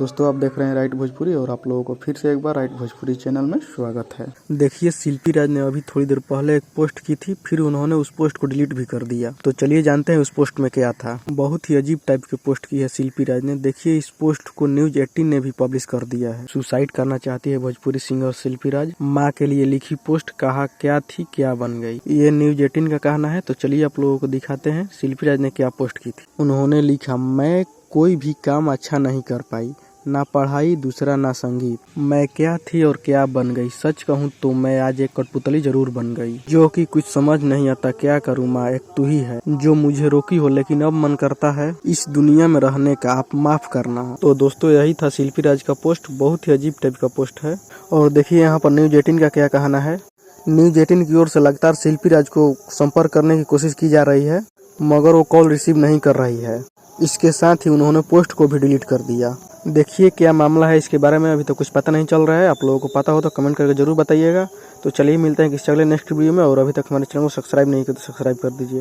दोस्तों आप देख रहे हैं राइट भोजपुरी और आप लोगों को फिर से एक बार राइट भोजपुरी चैनल में स्वागत है। देखिए शिल्पी राज ने अभी थोड़ी देर पहले एक पोस्ट की थी, फिर उन्होंने उस पोस्ट को डिलीट भी कर दिया। तो चलिए जानते हैं उस पोस्ट में क्या था। बहुत ही अजीब टाइप की पोस्ट की है शिल्पी राज ने। देखिए इस पोस्ट को न्यूज 18 ने भी पब्लिश कर दिया है। सुसाइड करना चाहती है भोजपुरी सिंगर शिल्पी राज, माँ के लिए लिखी पोस्ट, कहा क्या थी क्या बन गई। ये न्यूज 18 का कहना है। तो चलिए आप लोगों को दिखाते हैं शिल्पी राज ने क्या पोस्ट की थी। उन्होंने लिखा, मैं कोई भी काम अच्छा नहीं कर पाई, ना पढ़ाई दूसरा ना संगीत, मैं क्या थी और क्या बन गई। सच कहूँ तो मैं आज एक कठपुतली जरूर बन गई, जो कि कुछ समझ नहीं आता क्या करूँ माँ, एक तू ही है जो मुझे रोकी हो, लेकिन अब मन करता है इस दुनिया में रहने का, आप माफ करना। तो दोस्तों यही था शिल्पी राज का पोस्ट। बहुत ही अजीब टाइप का पोस्ट है। और देखिए यहाँ पर न्यूज 18 का क्या कहना है। न्यूज 18 की ओर से लगातार शिल्पी राज को संपर्क करने की कोशिश की जा रही है, मगर वो कॉल रिसीव नहीं कर रही है। इसके साथ ही उन्होंने पोस्ट को भी डिलीट कर दिया। देखिए क्या मामला है इसके बारे में अभी तो कुछ पता नहीं चल रहा है। आप लोगों को पता हो तो कमेंट करके जरूर बताइएगा। तो चलिए मिलते हैं किसी अगले नेक्स्ट वीडियो में। और अभी तक हमारे चैनल को सब्सक्राइब नहीं किया तो सब्सक्राइब कर दीजिए।